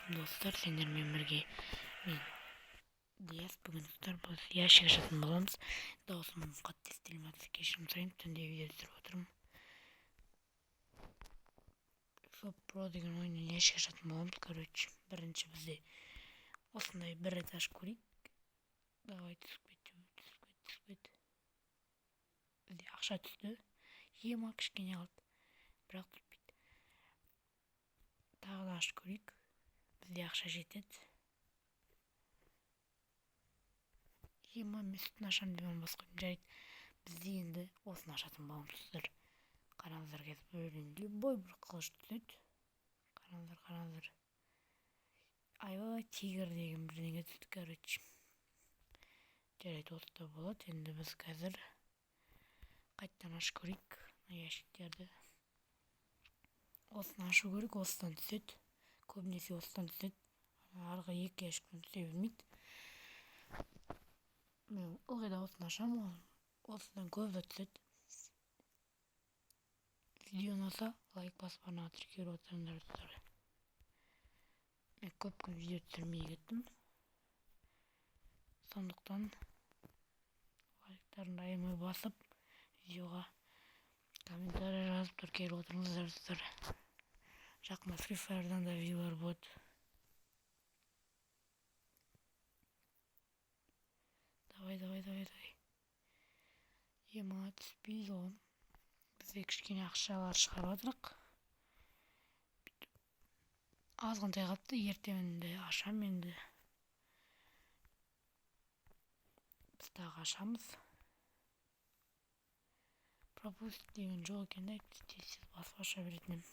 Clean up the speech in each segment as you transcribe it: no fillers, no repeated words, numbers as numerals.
Assalamualaikum dostlar, sendермен бірге мен Диас. Бүгін достар біз ящик ашатын боламыз. Даусым қатты естілмей жатса кешірім сұраймын, түнде видео түсіріп отырмын. Шоп Про деген ойыннан ящик ашатын боламыз. Короче, бірінші бізде осындай бір этаж көрейік. Давай түсіп кет. Бізде ақша түсті. Ема кішкене қалды, бірақ тұрпайды. Тағы да ашып көрейік. Бізде ақша жетеді. Ема мен үстін ашам деп оны басқа жарайды. Бізде енді осыны ашатын боламыз. Қараңыздар, қазір бөлін любой бір қылыш түседі. Қараңыздар. Айбай тигр деген бірдеңе түсті. Короче, жарайды, осы да болады. Енді біз қазір қайттан ашып көрейік ящиктерді. Осыны ашу керек, осыдан түседі. Көбінесе осыдан түседі. Арғы екі ящиктен түсе бермейді. Мен ылғи да осыны ашам, осыдан көп да түседі. Видео ұнаса лайк басып арнаға тіркеліп отырыңдар достар. Мен көп күн видео түсірмей кеттім. Сондықтан лайктарын аямай басып, видеоға комментарий жазып тіркеліп отырыңыздар достар. Жақында Free Fire'дан да видеолар болады. Давай. Ема түспейді ғой. Бізде кішкене ақшалар шығарып жатырық. Азғантай қалыпты, ертеңінде ашам енді. Біз тағы ашамыз. Пропуск деген жоқ екен де, тез басып аша беретін ем.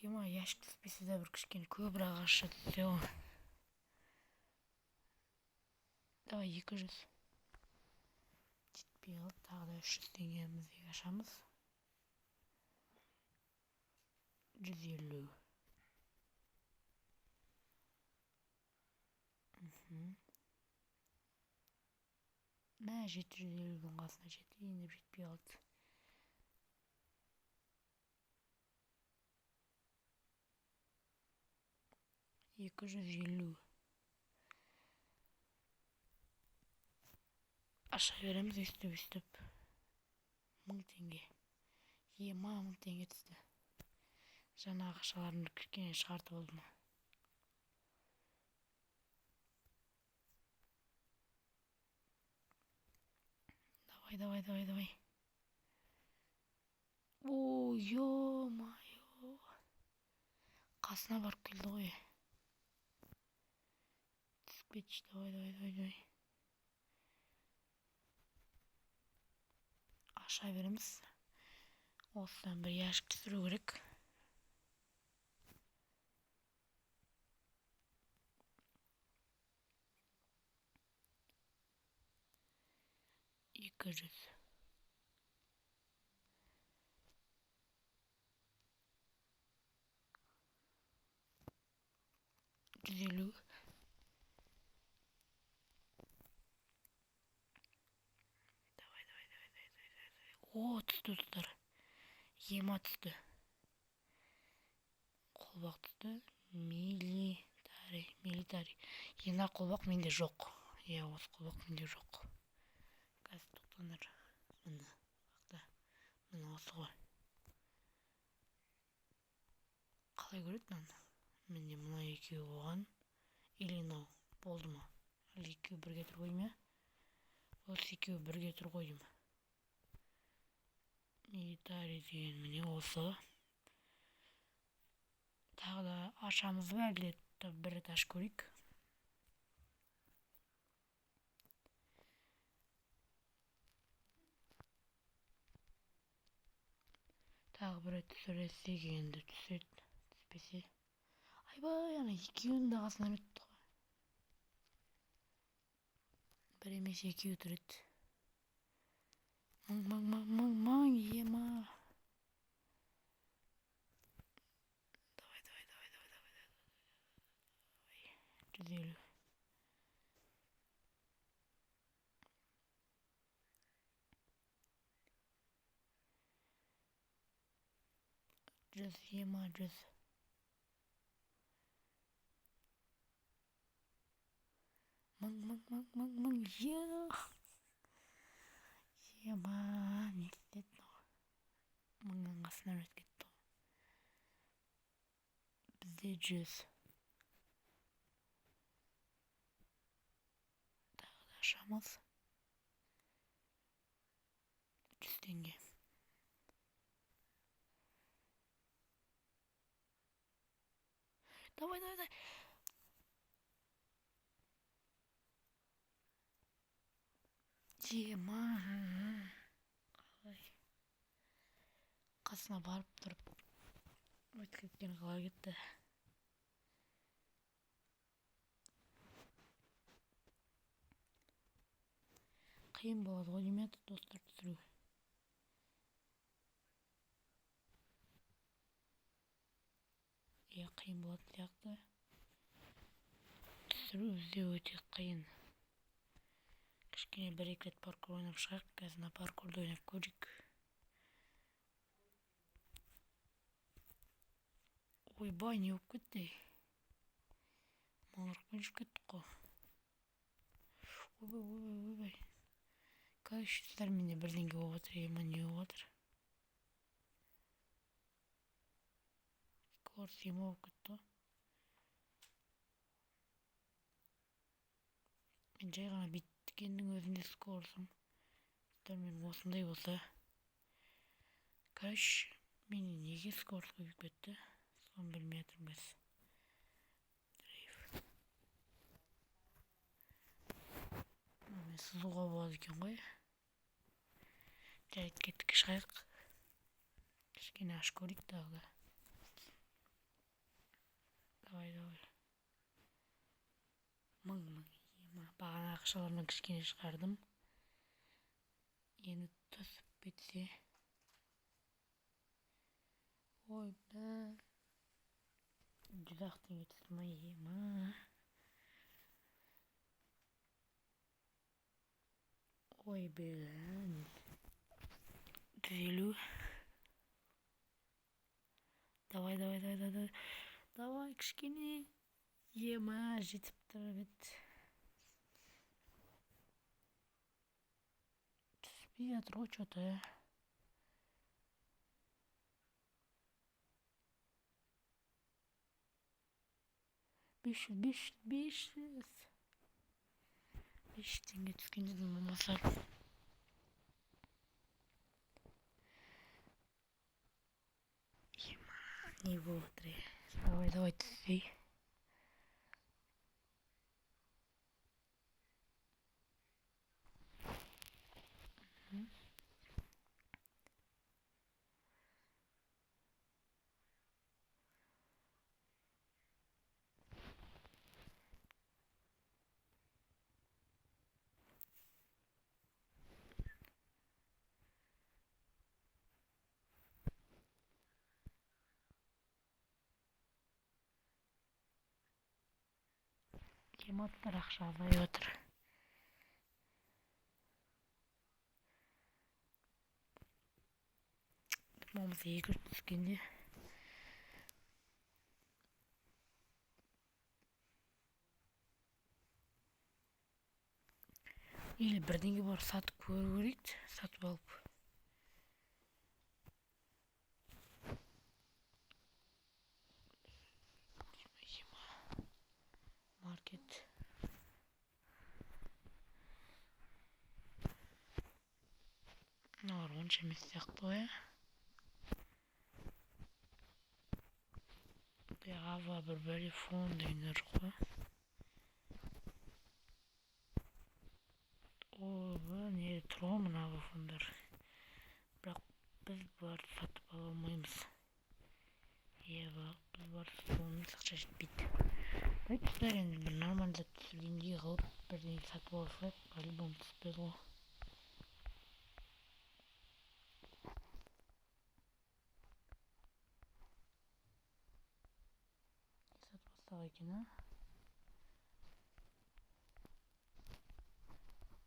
Ема ящик түспесе де бір кішкене көбірек ақша түссе ғой. Давай 200. Жетпей қалды, тағы да 300 теңгемізді ашамыз. 150. Мә 750-дің қасына жетті, енді жетпей қалды. Екі 150. Аша береміз өстіп. 1000 теңге. Ема 1000 теңге түсті. Жаңа ақшаларымды кішкене шығартып алдым. Давай. О, ё-майо. Қасына барып келді ғой. Түсіп кетші, давай. Аша береміз. Осыдан бір ящик түсіру керек. Екі 100. О, түсті достар. Ема түсті. Қолбақ түсті. Милитари. Ена қолбақ менде жоқ. Осы қолбақ менде жоқ. Қазір тоқтаңдар. Міне осы ғой. Қалай көреді мынаны? Менде мына екеуі болған. Или мынау болды ма? Әлі екеуі бірге тұр ғой ма? Осы екеуі бірге тұр ғой ма? Милитари деген міне осы. Тағы да ашамыз ба, әлде бір рет ашып көрейік. Тағы бір рет түсіресек енді түседі. Түспесе. Айбай, ана екеуінің де қасынан өтті ғой. Бір емес екеуі тұреді. Мың, ема. Давай. 150. жүз жиырма жүз мың жиырма не істеді мыңның қасынан өтіп кетті бізде 100 тағы да ашамыз 100 теңге. Давай. Жиырма қасына барып тұрып өтіп кеткен қалай кетті. Қиын болады ғой деймін достар түсіру. Қиын болады сияқты. Түсіру бізде өте қиын. Кішкене 1-2 рет паркур ойнап шығайық. Қазір паркурды ойнап көрейік. Ойбай, не болып кетті? Маңырықпен жүріп кеттік қой. Ойбай. Короче, сіздермен бірдеңе болып отыр, не болып отыр? Скорость 20 болып кетті. Мен жай ғана биткеннің өзінде скоросым. Сіздермен осындай болса. Короче, мен неге скорость көбейіп кетті? Соны білмей жатырмыз. Мен сызуға болады екен ғой. Жарайды, кеттік шығайық. Кішкене аш көрейік тағы да. Давай. Мың. Бағана ақшаларымнан кішкене шығардым. Енді түсіп кетсе. Ой, бә. 100 теңге түсті ма? Ой, бәлән. 150. Давай. Давай, кішкене. Ема, жетіп тұр бет. Түспей жатыр ғой что-то. 500 теңге түскен дедім болмаса. Не болып отыр. Давай түспей. Кематтар ақша азайып отыр. Болмаса 2 түскенде. Или бірдеңе бар сатып көру керек, сатып алып. Маркет. Онша емес сияқты ғой. Ава бір фон дегендер ғой. Не тұр мына фондар. Бірақ біз бұларды сатып ала алмаймыз. Біз бұларды сатып алмаймыз, ақша жетпейді. Айтыстар енді бір нормальдап түсіргендей қылып бірдеңе сатып алсақ, по-любому түспеді ғой. Сатып алсақ екен,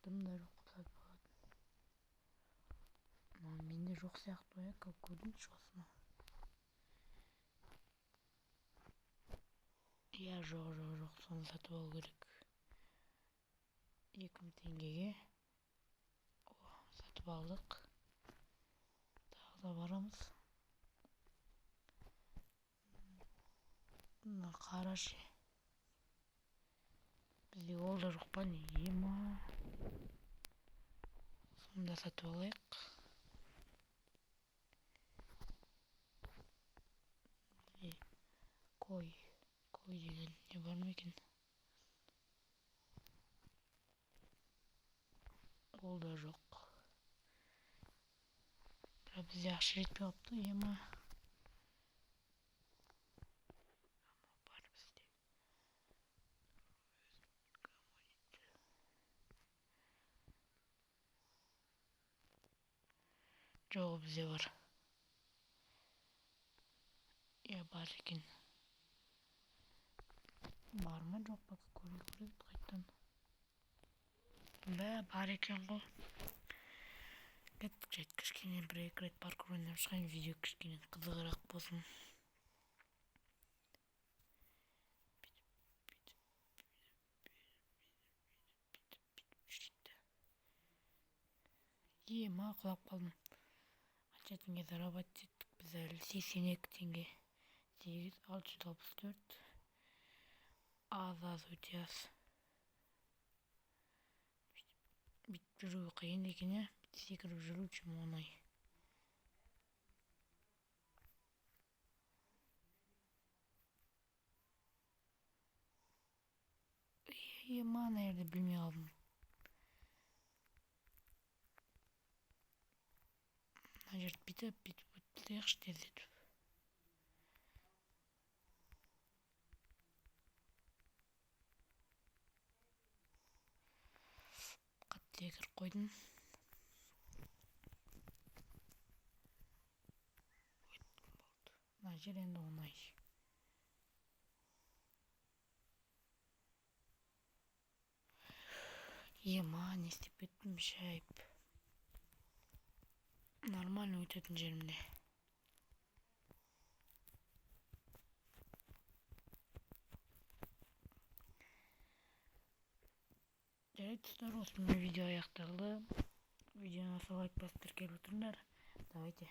дымдар ұқсатып алады. Менде жоқ сияқты ғой, как көрдіңізші осыны. Я жоқ, соны сатып алу керек. 2000 теңгеге сатып алдық. Тағы да барамыз. Мына қарашы. Бізде ол да жоқ па не? Ема. Сонда сатып алайық. Қой деген не бар ма екен? Ол да жоқ. Бірақ бізде ақша жетпей қалыпты, ема. Бар бізде. Жоқ, бізде бар. Я бар екен. Бар ма жоқ па көрейік қайттан. Бар екен ғой. Кеттік жайт, кішкене бір-екі рет паркур ойнап шығайын, видео кішкене қызығырақ болсын. Ема, құлап қалдым. Қанша теңге заработать еттік біз әлі? 82 теңге. 8664. Аз өте аз. Бүйтіп жүру қиын екен, иә? Секіріп жүру чем оңай. Ема, ана жерде білмей қалдым. Мына жерді бүйтіп өтсейікші тездетіп. Қатты секіріп қойдым. Мына жер енді оңай. Ема, не істеп кеттім, шайып. Нормально өтетін жерімде. Жарайды достар, осымен видео аяқталды. Видеоны лайк басып тіркеліп отырыңдар. Давайте.